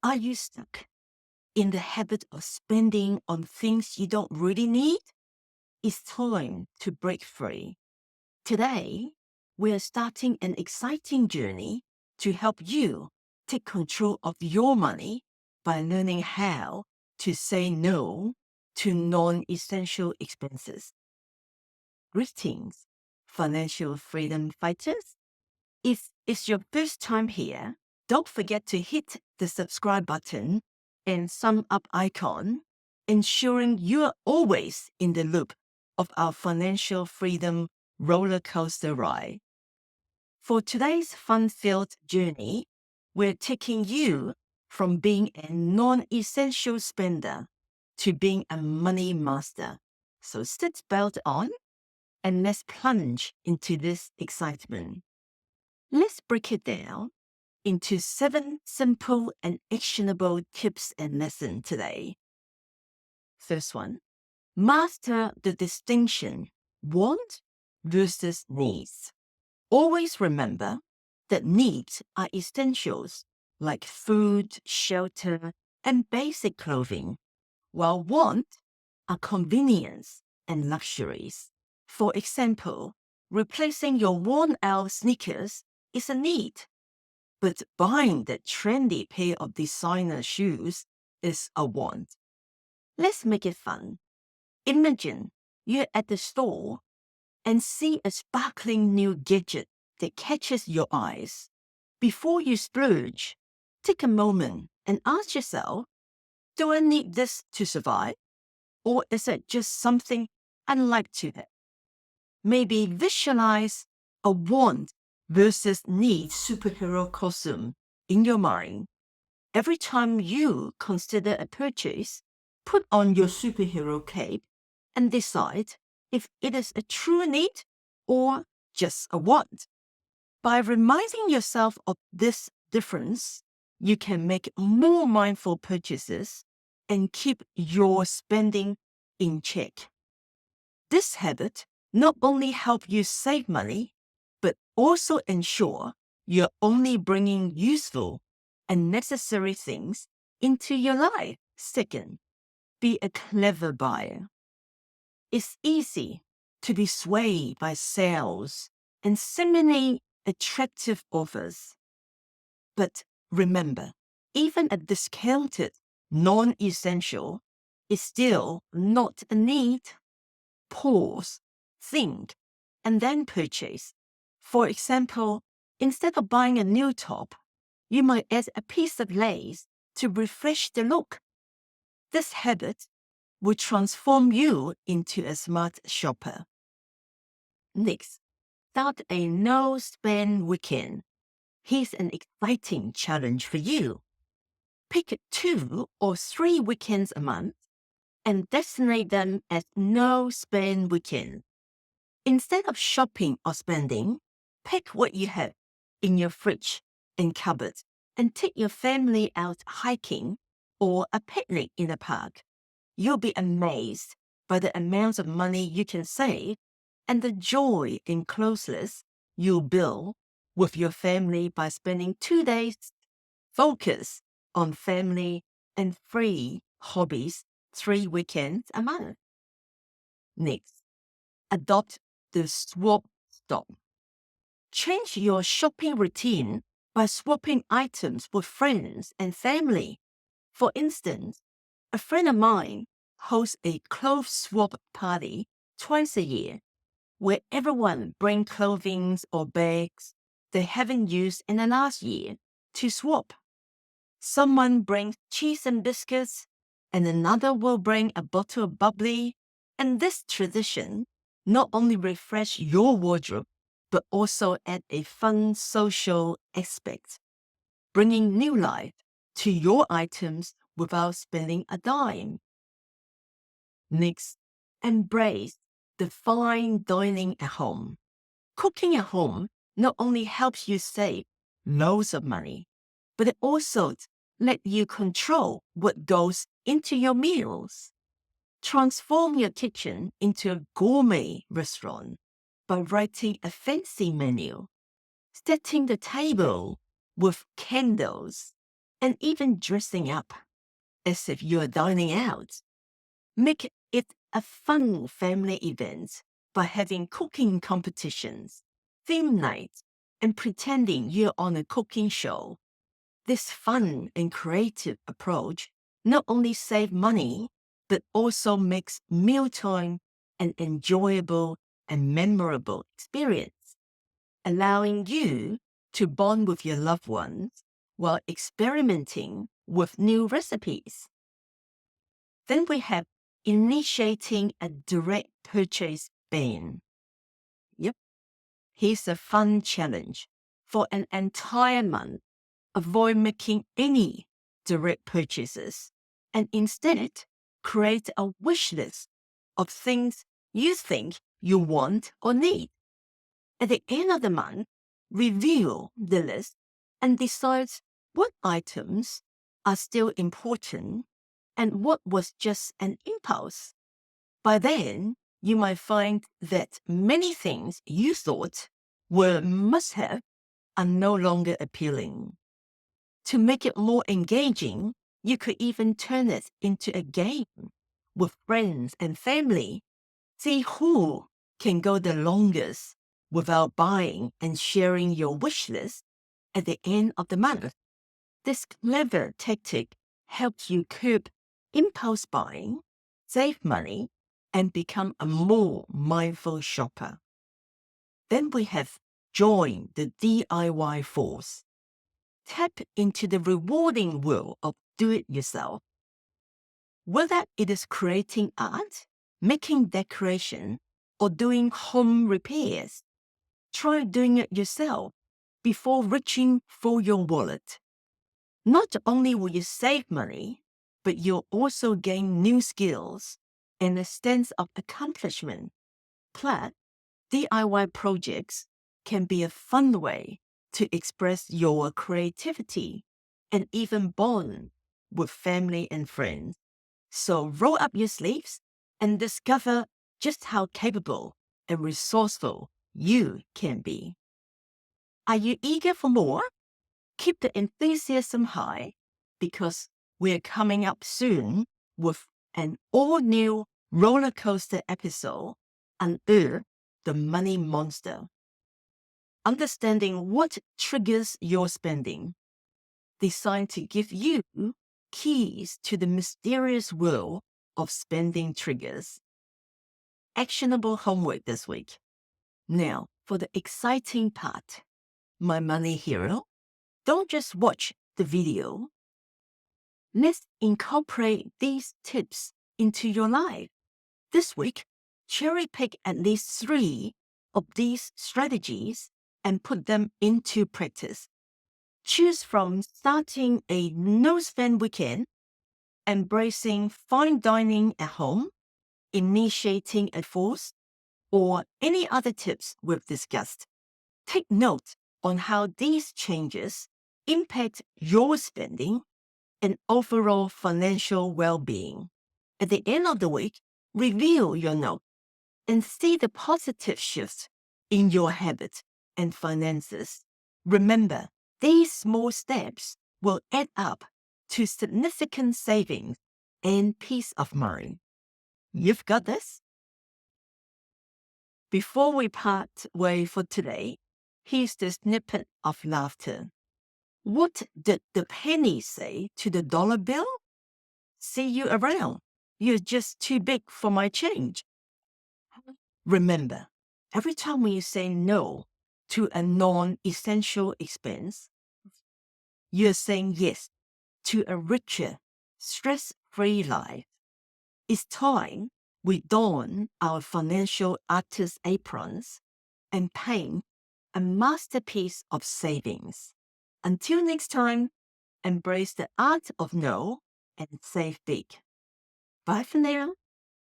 Are you stuck in the habit of spending on things you don't really need? It's time to break free. Today, we are starting an exciting journey to help you take control of your money by learning how to say no to non-essential expenses. Greetings, financial freedom fighters. If it's your first time here, don't forget to hit the subscribe button and thumb up icon, ensuring you are always in the loop of our financial freedom roller coaster ride. For today's fun-filled journey, we're taking you from being a non-essential spender to being a money master. So sit belt on and let's plunge into this excitement. Let's break it down into 7 simple and actionable tips and lessons today. First one, master the distinction want versus needs. Always remember that needs are essentials like food, shelter, and basic clothing, while want are convenience and luxuries. For example, replacing your worn-out sneakers is a need, but buying that trendy pair of designer shoes is a want. Let's make it fun. Imagine you're at the store and see a sparkling new gadget that catches your eyes. Before you splurge, take a moment and ask yourself, do I need this to survive? Or is it just something I'd like to have? Maybe visualize a want versus need superhero costume in your mind. Every time you consider a purchase, put on your superhero cape and decide if it is a true need or just a want. By reminding yourself of this difference, you can make more mindful purchases and keep your spending in check. This habit not only helps you save money, but also ensure you're only bringing useful and necessary things into your life. Second, be a clever buyer. It's easy to be swayed by sales and seemingly attractive offers. But remember, even a discounted non-essential is still not a need. Pause, think, and then purchase. For example, instead of buying a new top, you might add a piece of lace to refresh the look. This habit will transform you into a smart shopper. Next, start a no-spend weekend. Here's an exciting challenge for you. Pick 2 or 3 weekends a month and designate them as no-spend weekends. Instead of shopping or spending, pick what you have in your fridge and cupboard and take your family out hiking or a picnic in a park. You'll be amazed by the amount of money you can save and the joy and closeness you'll build with your family by spending 2 days focused on family and free hobbies 3 weekends a month. Next, adopt the swap stop. Change your shopping routine by swapping items with friends and family. For instance, a friend of mine hosts a clothes swap party twice a year, where everyone brings clothing or bags they haven't used in the last year to swap. Someone brings cheese and biscuits, and another will bring a bottle of bubbly, and this tradition not only refresh your wardrobe, but also add a fun social aspect, bringing new life to your items without spending a dime. Next, embrace the fine dining at home. Cooking at home not only helps you save loads of money, but it also lets you control what goes into your meals. Transform your kitchen into a gourmet restaurant by writing a fancy menu, setting the table with candles, and even dressing up as if you're dining out. Make it a fun family event by having cooking competitions, theme nights, and pretending you're on a cooking show. This fun and creative approach not only saves money, but also makes mealtime an enjoyable and memorable experience, allowing you to bond with your loved ones while experimenting with new recipes. Then we have initiating a direct purchase ban. Yep, here's a fun challenge. For an entire month, avoid making any direct purchases and instead create a wish list of things you think you want or need. At the end of the month, review the list and decide what items are still important and what was just an impulse. By then, you might find that many things you thought were must-have are no longer appealing. To make it more engaging, you could even turn it into a game with friends and family. See who can go the longest without buying and sharing your wish list at the end of the month. This clever tactic helps you curb impulse buying, save money, and become a more mindful shopper. Then we have join the DIY force. Tap into the rewarding world of do-it-yourself. Whether it is creating art, making decoration, or doing home repairs, try doing it yourself before reaching for your wallet. Not only will you save money, but you'll also gain new skills and a sense of accomplishment. Plus, DIY projects can be a fun way to express your creativity and even bond with family and friends. So roll up your sleeves and discover just how capable and resourceful you can be. Are you eager for more? Keep the enthusiasm high because we're coming up soon with an all-new roller coaster episode on the money monster. Understanding what triggers your spending, designed to give you keys to the mysterious world of spending triggers. Actionable homework this week. Now, for the exciting part, my money hero. Don't just watch the video. Let's incorporate these tips into your life. This week, cherry pick at least 3 of these strategies and put them into practice. Choose from starting a no-spend weekend, embracing fine dining at home, initiating a force, or any other tips we've discussed. Take note on how these changes impact your spending and overall financial well-being. At the end of the week, review your note and see the positive shifts in your habits and finances. Remember, these small steps will add up to significant savings and peace of mind. You've got this. Before we part way for today, here's the snippet of laughter. What did the penny say to the dollar bill? See you around. You're just too big for my change. Remember, every time you say no to a non-essential expense, you're saying yes to a richer, stress-free life. It's time we don our financial artist aprons and paint a masterpiece of savings. Until next time, embrace the art of no and save big. Bye for now.